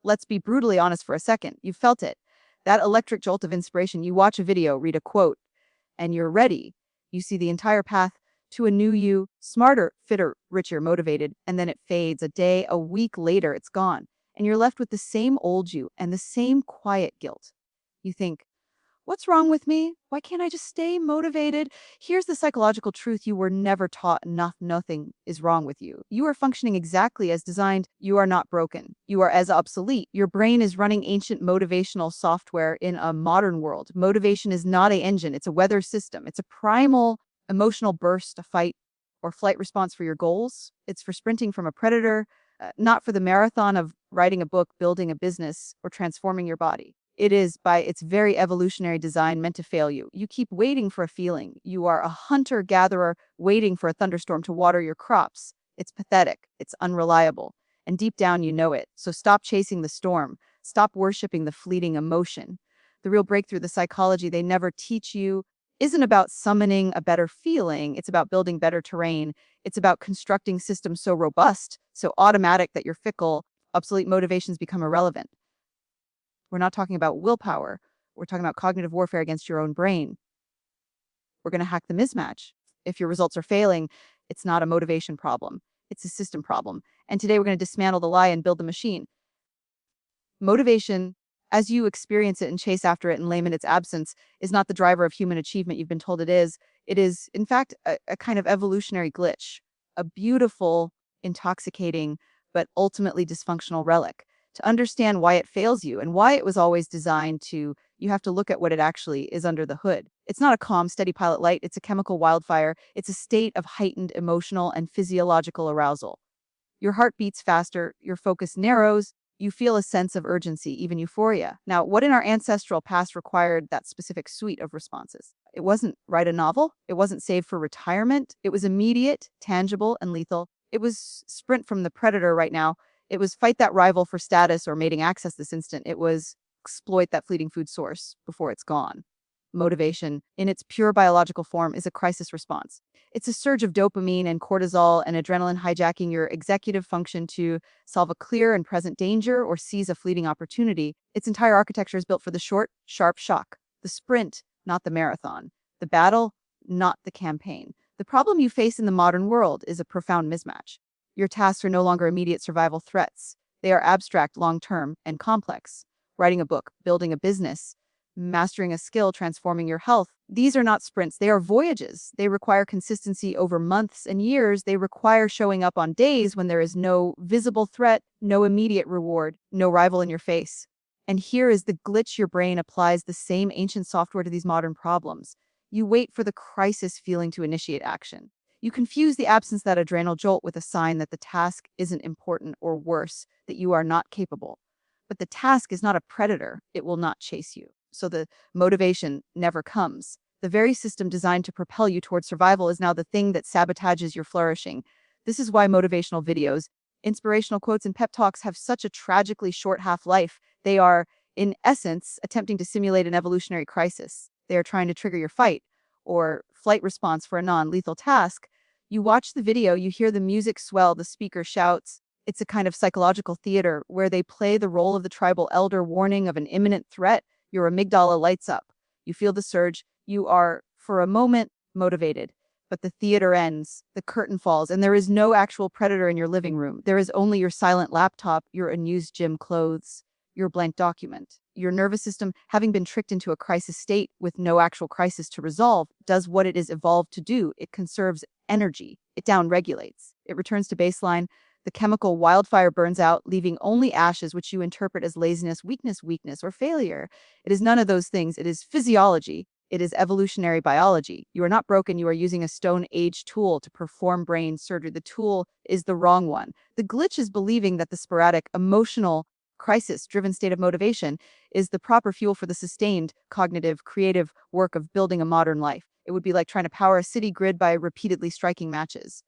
Let's be brutally honest for a second. You felt it. That electric jolt of inspiration. You watch a video, read a quote, and you're ready. You see the entire path to a new you, smarter, fitter, richer, motivated, and then it fades. A day, a week later, it's gone. And you're left with the same old you and the same quiet guilt. You think, what's wrong with me? Why can't I just stay motivated? Here's the psychological truth you were never taught. Nothing is wrong with you. You are functioning exactly as designed. You are not broken. You are as obsolete. Your brain is running ancient motivational software in a modern world. Motivation is not an engine. It's a weather system. It's a primal emotional burst, a fight or flight response for your goals. It's for sprinting from a predator, not for the marathon of writing a book, building a business, or transforming your body. It is, by its very evolutionary design, meant to fail you. You keep waiting for a feeling. You are a hunter-gatherer waiting for a thunderstorm to water your crops. It's pathetic. It's unreliable. And deep down, you know it. So stop chasing the storm. Stop worshiping the fleeting emotion. The real breakthrough, the psychology they never teach you, isn't about summoning a better feeling. It's about building better terrain. It's about constructing systems so robust, so automatic that you're fickle, obsolete motivations become irrelevant. We're not talking about willpower. We're talking about cognitive warfare against your own brain. We're going to hack the mismatch. If your results are failing, it's not a motivation problem. It's a system problem. And today we're going to dismantle the lie and build the machine. Motivation, as you experience it and chase after it in layman, its absence, is not the driver of human achievement you've been told it is. It is, in fact, a kind of evolutionary glitch, a beautiful, intoxicating, but ultimately dysfunctional relic. To understand why it fails you and why it was always designed to, you have to look at what it actually is under the hood. It's not a calm, steady pilot light. It's a chemical wildfire. It's a state of heightened emotional and physiological arousal. Your heart beats faster, your focus narrows, you feel a sense of urgency, even euphoria. Now, what in our ancestral past required that specific suite of responses? It wasn't write a novel. It wasn't save for retirement. It was immediate, tangible, and lethal. It was sprint from the predator right now. It was fight that rival for status or mating access this instant. It was exploit that fleeting food source before it's gone. Motivation, in its pure biological form, is a crisis response. It's a surge of dopamine and cortisol and adrenaline hijacking your executive function to solve a clear and present danger or seize a fleeting opportunity. Its entire architecture is built for the short, sharp shock. The sprint, not the marathon. The battle, not the campaign. The problem you face in the modern world is a profound mismatch. Your tasks are no longer immediate survival threats. They are abstract, long-term, and complex. Writing a book, building a business, mastering a skill, transforming your health. These are not sprints. They are voyages. They require consistency over months and years. They require showing up on days when there is no visible threat, no immediate reward, no rival in your face. And here is the glitch. Your brain applies the same ancient software to these modern problems. You wait for the crisis feeling to initiate action. You confuse the absence of that adrenal jolt with a sign that the task isn't important, or worse, that you are not capable. But the task is not a predator. It will not chase you. So the motivation never comes. The very system designed to propel you towards survival is now the thing that sabotages your flourishing. This is why motivational videos, inspirational quotes, and pep talks have such a tragically short half-life. They are, in essence, attempting to simulate an evolutionary crisis. They are trying to trigger your fight or flight response for a non-lethal task. You watch the video, you hear the music swell, the speaker shouts. It's a kind of psychological theater where they play the role of the tribal elder warning of an imminent threat. Your amygdala lights up. You feel the surge. You are, for a moment, motivated. But the theater ends, the curtain falls, and there is no actual predator in your living room. There is only your silent laptop, your unused gym clothes, your blank document. Your nervous system, having been tricked into a crisis state with no actual crisis to resolve, does what it is evolved to do. It conserves energy. It downregulates. It returns to baseline. The chemical wildfire burns out, leaving only ashes, which you interpret as laziness, weakness, or failure. It is none of those things. It is physiology. It is evolutionary biology. You are not broken. You are using a Stone Age tool to perform brain surgery. The tool is the wrong one. The glitch is believing that the sporadic, emotional, crisis-driven state of motivation is the proper fuel for the sustained, cognitive, creative work of building a modern life. It would be like trying to power a city grid by repeatedly striking matches.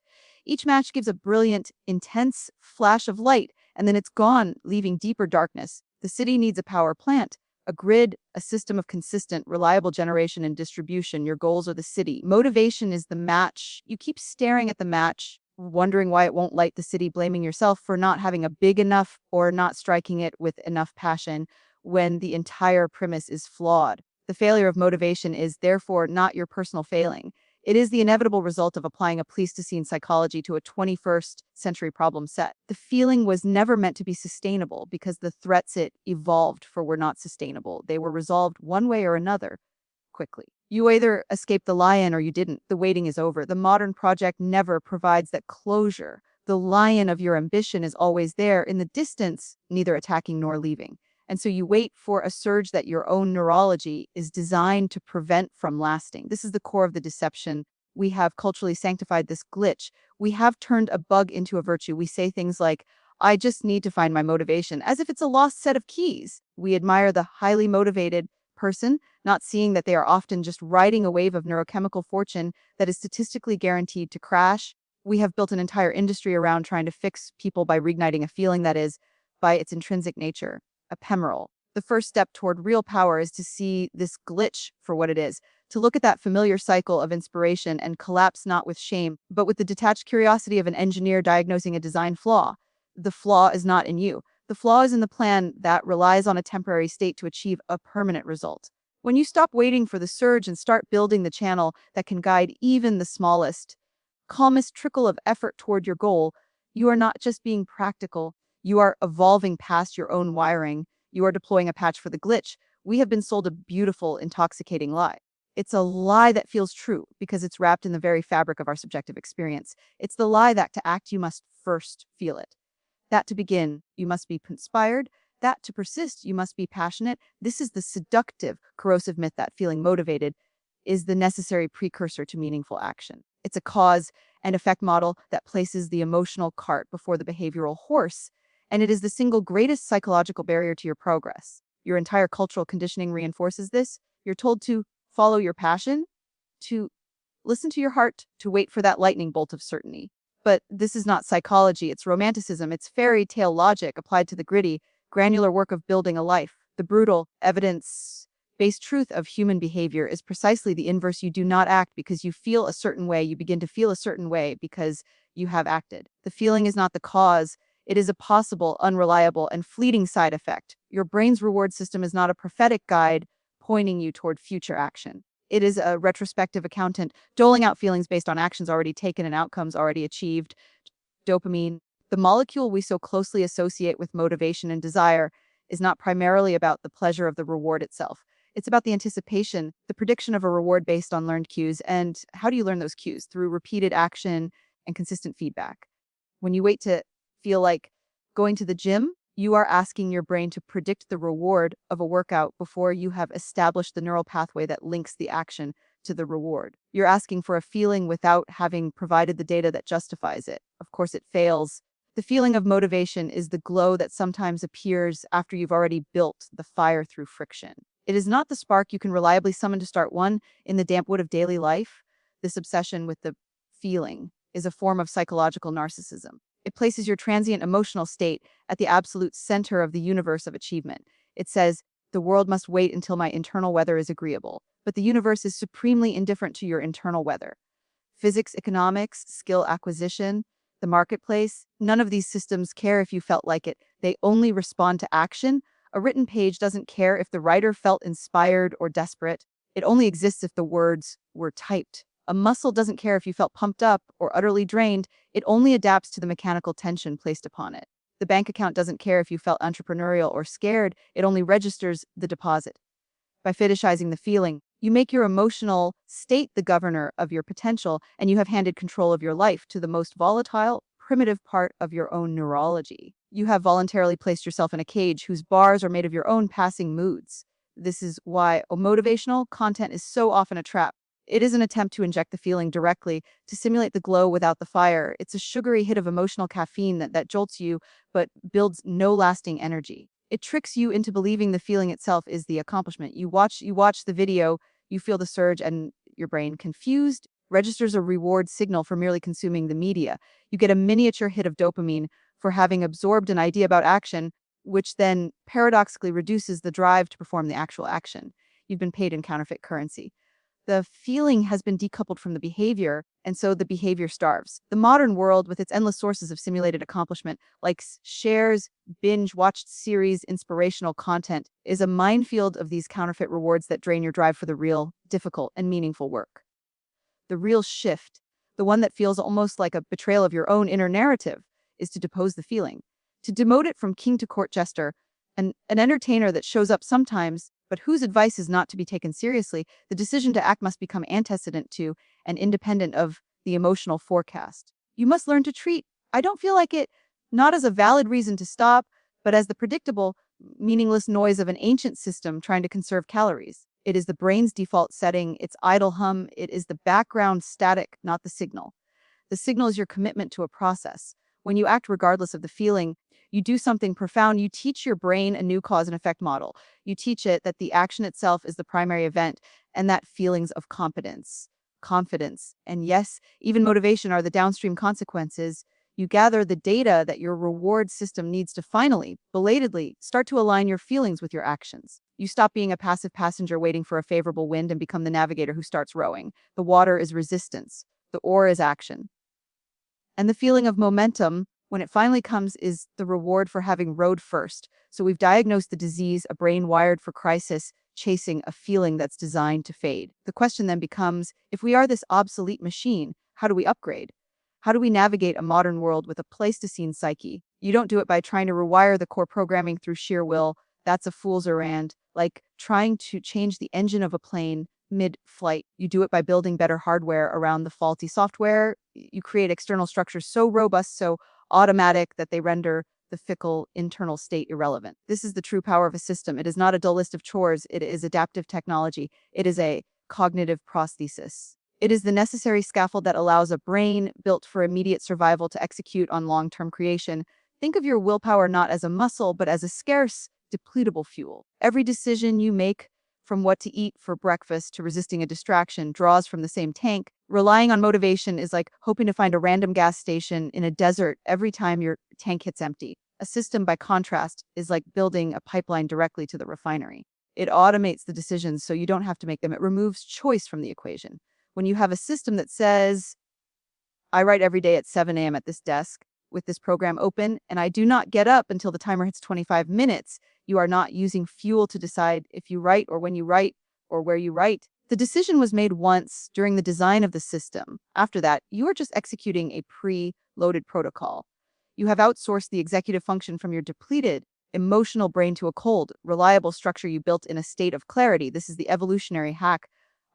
Each match gives a brilliant, intense flash of light, and then it's gone, leaving deeper darkness. The city needs a power plant, a grid, a system of consistent, reliable generation and distribution. Your goals are the city. Motivation is the match. You keep staring at the match. wondering why it won't light the city, blaming yourself for not having a big enough or not striking it with enough passion when the entire premise is flawed. The failure of motivation is therefore not your personal failing. It is the inevitable result of applying a Pleistocene psychology to a 21st century problem set. The feeling was never meant to be sustainable because the threats it evolved for were not sustainable. They were resolved one way or another quickly. You either escaped the lion or you didn't. The waiting is over. The modern project never provides that closure. The lion of your ambition is always there in the distance, neither attacking nor leaving. And so you wait for a surge that your own neurology is designed to prevent from lasting. This is the core of the deception. We have culturally sanctified this glitch. We have turned a bug into a virtue. We say things like, I just need to find my motivation, as if it's a lost set of keys. We admire the highly motivated person, not seeing that they are often just riding a wave of neurochemical fortune that is statistically guaranteed to crash. We have built an entire industry around trying to fix people by reigniting a feeling that is, by its intrinsic nature, ephemeral. The first step toward real power is to see this glitch for what it is, to look at that familiar cycle of inspiration and collapse not with shame, but with the detached curiosity of an engineer diagnosing a design flaw. The flaw is not in you. The flaw is in the plan that relies on a temporary state to achieve a permanent result. When you stop waiting for the surge and start building the channel that can guide even the smallest, calmest trickle of effort toward your goal, you are not just being practical, you are evolving past your own wiring. You are deploying a patch for the glitch. We have been sold a beautiful, intoxicating lie. It's a lie that feels true because it's wrapped in the very fabric of our subjective experience. It's the lie that to act, you must first feel it. That to begin, you must be inspired. That to persist, you must be passionate. This is the seductive, corrosive myth that feeling motivated is the necessary precursor to meaningful action. It's a cause and effect model that places the emotional cart before the behavioral horse, and it is the single greatest psychological barrier to your progress. Your entire cultural conditioning reinforces this. You're told to follow your passion, to listen to your heart, to wait for that lightning bolt of certainty. But this is not psychology, it's romanticism, it's fairy tale logic applied to the gritty, granular work of building a life. The brutal, evidence based truth of human behavior is precisely the inverse. You do not act because you feel a certain way, you begin to feel a certain way because you have acted. The feeling is not the cause, it is a possible, unreliable, and fleeting side effect. Your brain's reward system is not a prophetic guide pointing you toward future action. It is a retrospective accountant doling out feelings based on actions already taken and outcomes already achieved. Dopamine, the molecule we so closely associate with motivation and desire, is not primarily about the pleasure of the reward itself. It's about the anticipation, the prediction of a reward based on learned cues. And how do you learn those cues? Through repeated action and consistent feedback. When you wait to feel like going to the gym, you are asking your brain to predict the reward of a workout before you have established the neural pathway that links the action to the reward. You're asking for a feeling without having provided the data that justifies it. Of course, it fails. The feeling of motivation is the glow that sometimes appears after you've already built the fire through friction. It is not the spark you can reliably summon to start one in the damp wood of daily life. This obsession with the feeling is a form of psychological narcissism. It places your transient emotional state at the absolute center of the universe of achievement. It says, the world must wait until my internal weather is agreeable, but the universe is supremely indifferent to your internal weather. Physics, economics, skill acquisition, the marketplace, none of these systems care if you felt like it. They only respond to action. A written page doesn't care if the writer felt inspired or desperate. It only exists if the words were typed. A muscle doesn't care if you felt pumped up or utterly drained. It only adapts to the mechanical tension placed upon it. The bank account doesn't care if you felt entrepreneurial or scared. It only registers the deposit. By fetishizing the feeling, you make your emotional state the governor of your potential, and you have handed control of your life to the most volatile, primitive part of your own neurology. You have voluntarily placed yourself in a cage whose bars are made of your own passing moods. This is why motivational content is so often a trap. It is an attempt to inject the feeling directly, to simulate the glow without the fire. It's a sugary hit of emotional caffeine that jolts you, but builds no lasting energy. It tricks you into believing the feeling itself is the accomplishment. You watch the video, you feel the surge, and your brain, confused, registers a reward signal for merely consuming the media. You get a miniature hit of dopamine for having absorbed an idea about action, which then paradoxically reduces the drive to perform the actual action. You've been paid in counterfeit currency. The feeling has been decoupled from the behavior, and so the behavior starves. The modern world, with its endless sources of simulated accomplishment, like shares, binge watched series, inspirational content, is a minefield of these counterfeit rewards that drain your drive for the real, difficult, and meaningful work. The real shift, the one that feels almost like a betrayal of your own inner narrative, is to depose the feeling, to demote it from king to court jester, an entertainer that shows up sometimes, but whose advice is not to be taken seriously. The decision to act must become antecedent to and independent of the emotional forecast. You must learn to treat, I don't feel like it, not as a valid reason to stop, but as the predictable, meaningless noise of an ancient system trying to conserve calories. It is the brain's default setting, its idle hum, it is the background static, not the signal. The signal is your commitment to a process. When you act regardless of the feeling, you do something profound. You teach your brain a new cause and effect model. You teach it that the action itself is the primary event and that feelings of competence, confidence, and yes, even motivation are the downstream consequences. You gather the data that your reward system needs to finally, belatedly, start to align your feelings with your actions. You stop being a passive passenger waiting for a favorable wind and become the navigator who starts rowing. The water is resistance. The oar is action. And the feeling of momentum, when it finally comes, is the reward for having rowed first. So we've diagnosed the disease, a brain wired for crisis, chasing a feeling that's designed to fade. The question then becomes, if we are this obsolete machine, how do we upgrade? How do we navigate a modern world with a Pleistocene psyche? You don't do it by trying to rewire the core programming through sheer will. That's a fool's errand. Like trying to change the engine of a plane mid-flight. You do it by building better hardware around the faulty software. You create external structures so robust, so automatic that they render the fickle internal state irrelevant. This is the true power of a system. It is not a dull list of chores. It is adaptive technology. It is a cognitive prosthesis. It is the necessary scaffold that allows a brain built for immediate survival to execute on long-term creation. Think of your willpower not as a muscle, but as a scarce, depletable fuel. Every decision you make, from what to eat for breakfast to resisting a distraction, draws from the same tank. Relying on motivation is like hoping to find a random gas station in a desert every time your tank hits empty. A system, by contrast, is like building a pipeline directly to the refinery. It automates the decisions so you don't have to make them. It removes choice from the equation. When you have a system that says, I write every day at 7 a.m. at this desk with this program open, and I do not get up until the timer hits 25 minutes, you are not using fuel to decide if you write or when you write or where you write. The decision was made once during the design of the system. After that, you are just executing a pre-loaded protocol. You have outsourced the executive function from your depleted emotional brain to a cold, reliable structure you built in a state of clarity. This is the evolutionary hack.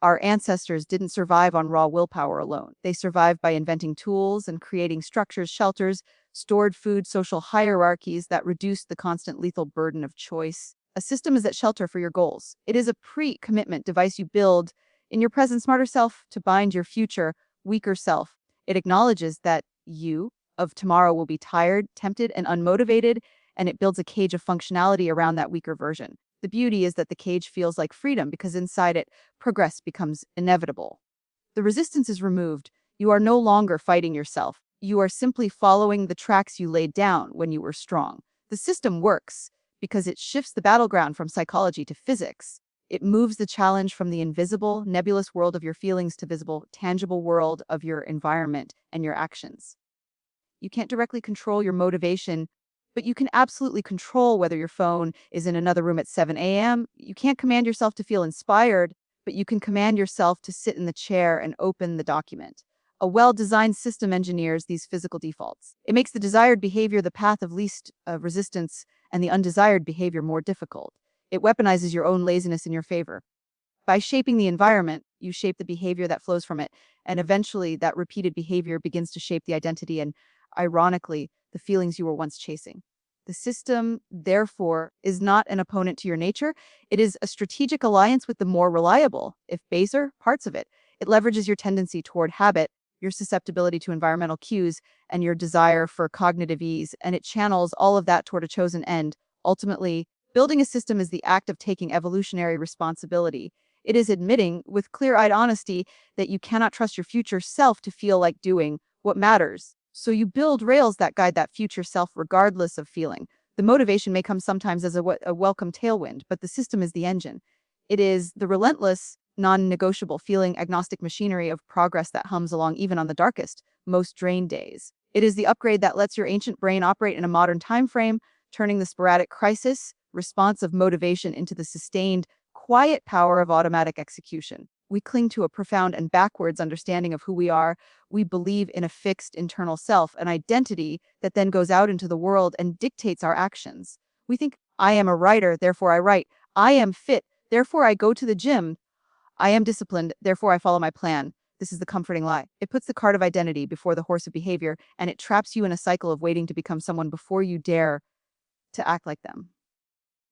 Our ancestors didn't survive on raw willpower alone. They survived by inventing tools and creating structures, shelters, stored food, social hierarchies that reduced the constant lethal burden of choice. A system is that shelter for your goals. It is a pre-commitment device you build in your present smarter self to bind your future weaker self. It acknowledges that you of tomorrow will be tired, tempted, and unmotivated, and it builds a cage of functionality around that weaker version. The beauty is that the cage feels like freedom because inside it, progress becomes inevitable. The resistance is removed. You are no longer fighting yourself. You are simply following the tracks you laid down when you were strong. The system works because it shifts the battleground from psychology to physics. It moves the challenge from the invisible, nebulous world of your feelings to visible, tangible world of your environment and your actions. You can't directly control your motivation, but you can absolutely control whether your phone is in another room at 7 a.m. You can't command yourself to feel inspired, but you can command yourself to sit in the chair and open the document. A well-designed system engineers these physical defaults. It makes the desired behavior the path of least resistance and the undesired behavior more difficult. It weaponizes your own laziness in your favor. By shaping the environment, you shape the behavior that flows from it, and eventually that repeated behavior begins to shape the identity and, ironically, the feelings you were once chasing. The system, therefore, is not an opponent to your nature. It is a strategic alliance with the more reliable, if baser, parts of it. It leverages your tendency toward habit, your susceptibility to environmental cues, and your desire for cognitive ease, and it channels all of that toward a chosen end. Ultimately, building a system is the act of taking evolutionary responsibility. It is admitting, with clear-eyed honesty, that you cannot trust your future self to feel like doing what matters. So you build rails that guide that future self regardless of feeling. The motivation may come sometimes as a welcome tailwind, but the system is the engine. It is the relentless, non-negotiable, feeling agnostic machinery of progress that hums along even on the darkest, most drained days. It is the upgrade that lets your ancient brain operate in a modern time frame, turning the sporadic crisis response of motivation into the sustained, quiet power of automatic execution. We cling to a profound and backwards understanding of who we are. We believe in a fixed internal self, an identity that then goes out into the world and dictates our actions. We think, I am a writer, therefore I write. I am fit, therefore I go to the gym. I am disciplined, therefore I follow my plan. This is the comforting lie. It puts the cart of identity before the horse of behavior, and it traps you in a cycle of waiting to become someone before you dare to act like them.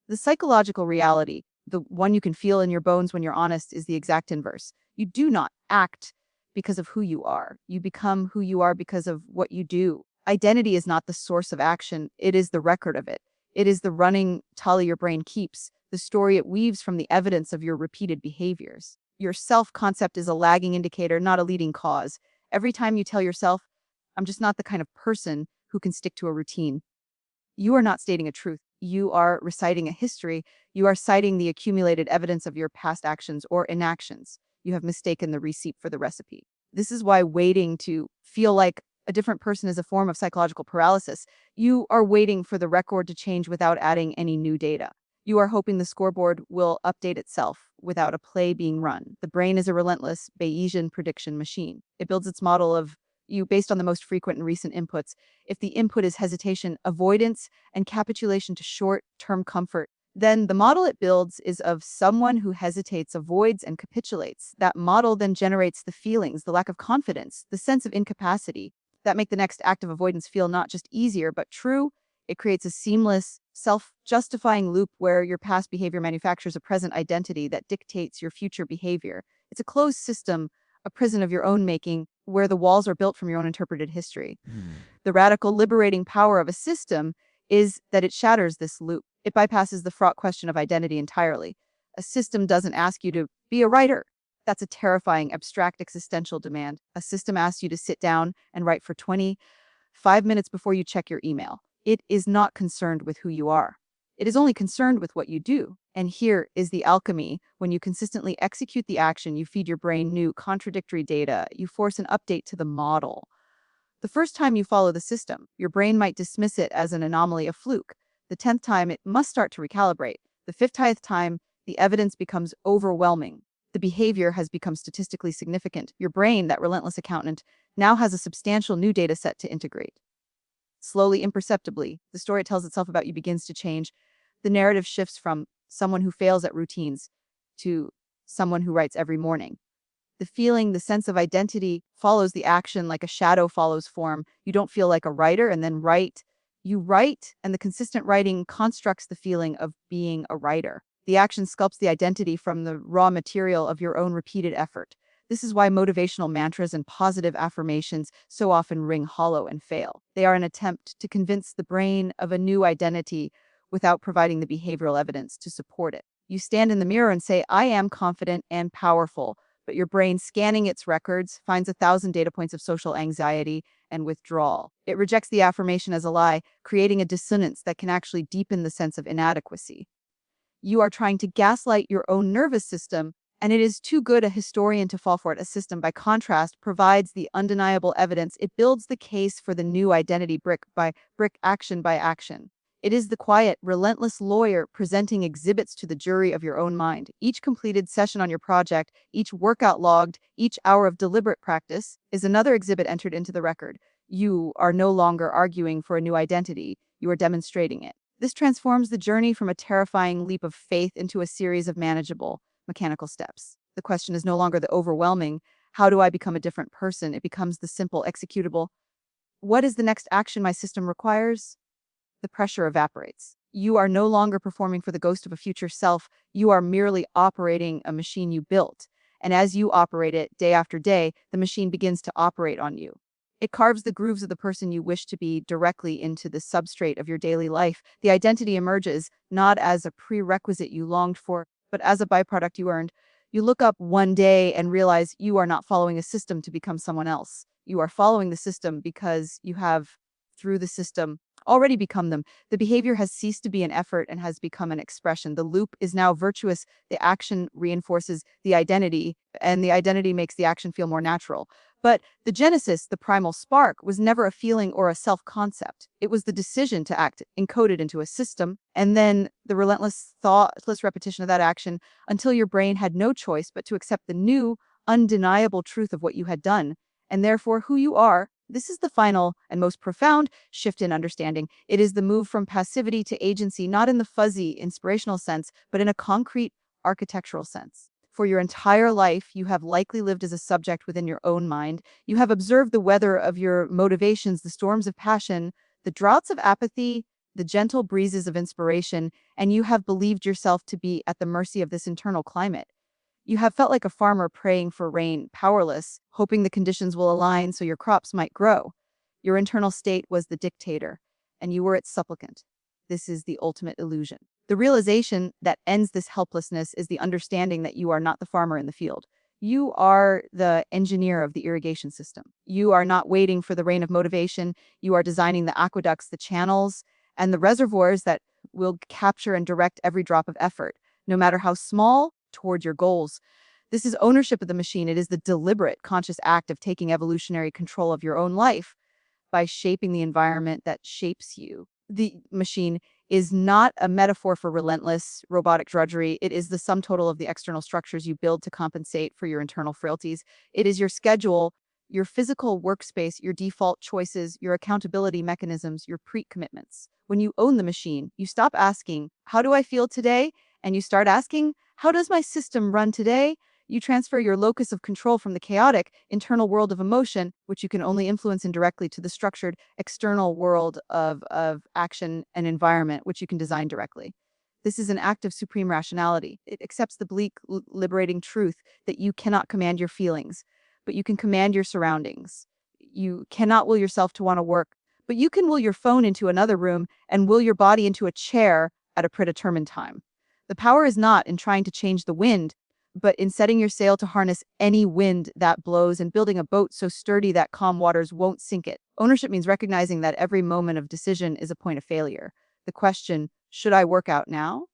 The psychological reality, the one you can feel in your bones when you're honest, is the exact inverse. You do not act because of who you are. You become who you are because of what you do. Identity is not the source of action, it is the record of it. It is the running tally your brain keeps, the story it weaves from the evidence of your repeated behaviors. Your self-concept is a lagging indicator, not a leading cause. Every time you tell yourself, I'm just not the kind of person who can stick to a routine, you are not stating a truth. You are reciting a history. You are citing the accumulated evidence of your past actions or inactions. You have mistaken the receipt for the recipe. This is why waiting to feel like a different person is a form of psychological paralysis. You are waiting for the record to change without adding any new data. You are hoping the scoreboard will update itself without a play being run. The brain is a relentless Bayesian prediction machine. It builds its model of you based on the most frequent and recent inputs. If the input is hesitation, avoidance, and capitulation to short-term comfort, then the model it builds is of someone who hesitates, avoids, and capitulates. That model then generates the feelings, the lack of confidence, the sense of incapacity that make the next act of avoidance feel not just easier, but true. It creates a seamless, self-justifying loop where your past behavior manufactures a present identity that dictates your future behavior. It's a closed system, a prison of your own making, where the walls are built from your own interpreted history. The radical liberating power of a system is that it shatters this loop. It bypasses the fraught question of identity entirely. A system doesn't ask you to be a writer. That's a terrifying, abstract existential demand. A system asks you to sit down and write for 25 minutes before you check your email. It is not concerned with who you are. It is only concerned with what you do. And here is the alchemy. When you consistently execute the action, you feed your brain new, contradictory data. You force an update to the model. The first time you follow the system, your brain might dismiss it as an anomaly, a fluke. The 10th time, it must start to recalibrate. The 50th time, the evidence becomes overwhelming. The behavior has become statistically significant. Your brain, that relentless accountant, now has a substantial new data set to integrate. Slowly, imperceptibly, the story it tells itself about you begins to change. The narrative shifts from someone who fails at routines to someone who writes every morning. The feeling, the sense of identity follows the action like a shadow follows form. You don't feel like a writer and then write. You write, and the consistent writing constructs the feeling of being a writer. The action sculpts the identity from the raw material of your own repeated effort. This is why motivational mantras and positive affirmations so often ring hollow and fail. They are an attempt to convince the brain of a new identity without providing the behavioral evidence to support it. You stand in the mirror and say, I am confident and powerful, but your brain, scanning its records, finds 1,000 data points of social anxiety and withdrawal. It rejects the affirmation as a lie, creating a dissonance that can actually deepen the sense of inadequacy. You are trying to gaslight your own nervous system, and it is too good a historian to fall for it. A system, by contrast, provides the undeniable evidence. It builds the case for the new identity brick by brick, action by action. It is the quiet, relentless lawyer presenting exhibits to the jury of your own mind. Each completed session on your project, each workout logged, each hour of deliberate practice is another exhibit entered into the record. You are no longer arguing for a new identity. You are demonstrating it. This transforms the journey from a terrifying leap of faith into a series of manageable, mechanical steps. The question is no longer the overwhelming, how do I become a different person? It becomes the simple, executable, what is the next action my system requires? The pressure evaporates. You are no longer performing for the ghost of a future self. You are merely operating a machine you built. And as you operate it day after day, the machine begins to operate on you. It carves the grooves of the person you wish to be directly into the substrate of your daily life. The identity emerges not as a prerequisite you longed for, but as a byproduct you earned. You look up one day and realize you are not following a system to become someone else. You are following the system because you have, through the system, already become them. The behavior has ceased to be an effort and has become an expression. The loop is now virtuous. The action reinforces the identity, and the identity makes the action feel more natural. But the genesis, the primal spark, was never a feeling or a self-concept. It was the decision to act encoded into a system, and then the relentless, thoughtless repetition of that action until your brain had no choice but to accept the new, undeniable truth of what you had done, and therefore who you are. This is the final and most profound shift in understanding. It is the move from passivity to agency, not in the fuzzy, inspirational sense, but in a concrete, architectural sense. For your entire life, you have likely lived as a subject within your own mind. You have observed the weather of your motivations, the storms of passion, the droughts of apathy, the gentle breezes of inspiration, and you have believed yourself to be at the mercy of this internal climate. You have felt like a farmer praying for rain, powerless, hoping the conditions will align so your crops might grow. Your internal state was the dictator, and you were its supplicant. This is the ultimate illusion. The realization that ends this helplessness is the understanding that you are not the farmer in the field. You are the engineer of the irrigation system. You are not waiting for the rain of motivation. You are designing the aqueducts, the channels, and the reservoirs that will capture and direct every drop of effort, no matter how small, toward your goals. This is ownership of the machine. It is the deliberate, conscious act of taking evolutionary control of your own life by shaping the environment that shapes you. The machine is not a metaphor for relentless robotic drudgery. It is the sum total of the external structures you build to compensate for your internal frailties. It is your schedule, your physical workspace, your default choices, your accountability mechanisms, your pre-commitments. When you own the machine, you stop asking, how do I feel today? And you start asking, how does my system run today? You transfer your locus of control from the chaotic internal world of emotion, which you can only influence indirectly, to the structured external world of action and environment, which you can design directly. This is an act of supreme rationality. It accepts the bleak, liberating truth that you cannot command your feelings, but you can command your surroundings. You cannot will yourself to want to work, but you can will your phone into another room and will your body into a chair at a predetermined time. The power is not in trying to change the wind, but in setting your sail to harness any wind that blows and building a boat so sturdy that calm waters won't sink it. Ownership means recognizing that every moment of decision is a point of failure. The question, should I work out now,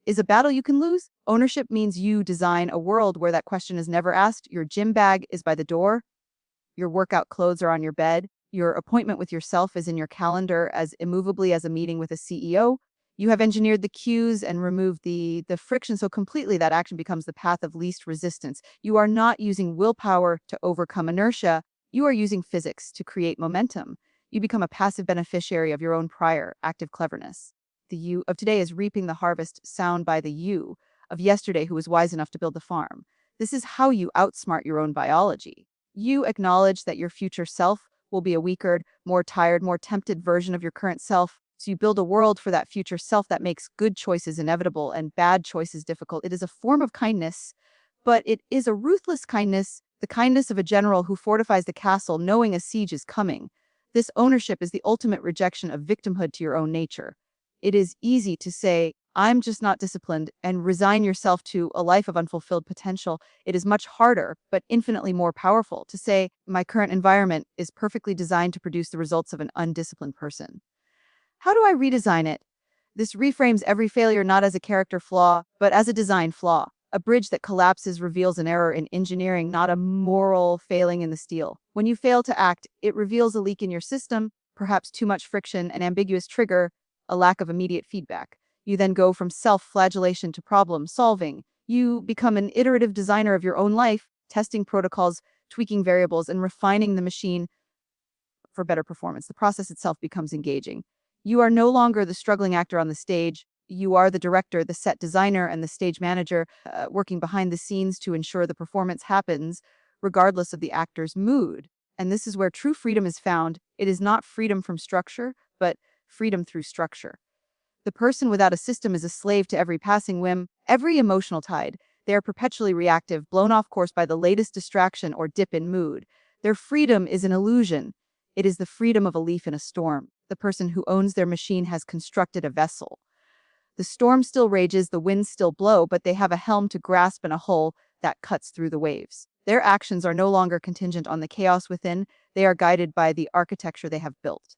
is a battle you can lose. Ownership means you design a world where that question is never asked. Your gym bag is by the door. Your workout clothes are on your bed. Your appointment with yourself is in your calendar as immovably as a meeting with a CEO. You have engineered the cues and removed the friction so completely that action becomes the path of least resistance. You are not using willpower to overcome inertia. You are using physics to create momentum. You become a passive beneficiary of your own prior active cleverness. The you of today is reaping the harvest sown by the you of yesterday who was wise enough to build the farm. This is how you outsmart your own biology. You acknowledge that your future self will be a weaker, more tired, more tempted version of your current self. So you build a world for that future self that makes good choices inevitable and bad choices difficult. It is a form of kindness, but it is a ruthless kindness, the kindness of a general who fortifies the castle knowing a siege is coming. This ownership is the ultimate rejection of victimhood to your own nature. It is easy to say, I'm just not disciplined, and resign yourself to a life of unfulfilled potential. It is much harder, but infinitely more powerful, to say, my current environment is perfectly designed to produce the results of an undisciplined person. How do I redesign it? This reframes every failure not as a character flaw, but as a design flaw. A bridge that collapses reveals an error in engineering, not a moral failing in the steel. When you fail to act, it reveals a leak in your system, perhaps too much friction, an ambiguous trigger, a lack of immediate feedback. You then go from self-flagellation to problem solving. You become an iterative designer of your own life, testing protocols, tweaking variables, and refining the machine for better performance. The process itself becomes engaging. You are no longer the struggling actor on the stage. You are the director, the set designer, and the stage manager, working behind the scenes to ensure the performance happens, regardless of the actor's mood. And this is where true freedom is found. It is not freedom from structure, but freedom through structure. The person without a system is a slave to every passing whim, every emotional tide. They are perpetually reactive, blown off course by the latest distraction or dip in mood. Their freedom is an illusion. It is the freedom of a leaf in a storm. The person who owns their machine has constructed a vessel. The storm still rages, the winds still blow, but they have a helm to grasp and a hull that cuts through the waves. Their actions are no longer contingent on the chaos within. They are guided by the architecture they have built.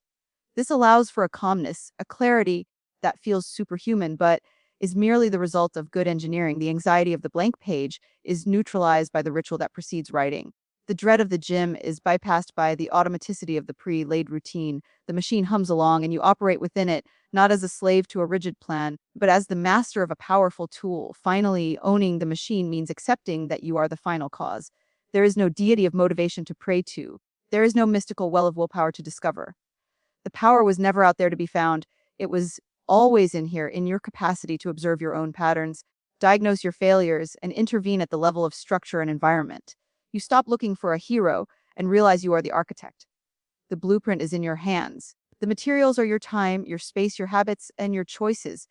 This allows for a calmness, a clarity that feels superhuman, but is merely the result of good engineering. The anxiety of the blank page is neutralized by the ritual that precedes writing. The dread of the gym is bypassed by the automaticity of the pre-laid routine. The machine hums along and you operate within it, not as a slave to a rigid plan, but as the master of a powerful tool. Finally, owning the machine means accepting that you are the final cause. There is no deity of motivation to pray to. There is no mystical well of willpower to discover. The power was never out there to be found. It was always in here, in your capacity to observe your own patterns, diagnose your failures, and intervene at the level of structure and environment. You stop looking for a hero and realize you are the architect. The blueprint is in your hands. The materials are your time, your space, your habits, and your choices.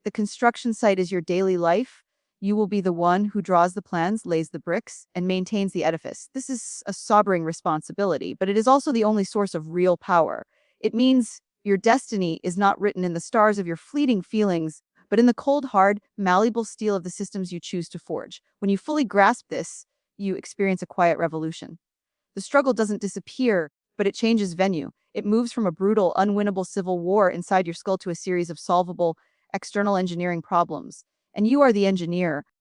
The construction site is your daily life. You will be the one who draws the plans, lays the bricks, and maintains the edifice. This is a sobering responsibility, but it is also the only source of real power. It means your destiny is not written in the stars of your fleeting feelings, but in the cold, hard, malleable steel of the systems you choose to forge. When you fully grasp this, you experience a quiet revolution. The struggle doesn't disappear, but it changes venue. It moves from a brutal, unwinnable civil war inside your skull to a series of solvable, external engineering problems. And you are the engineer,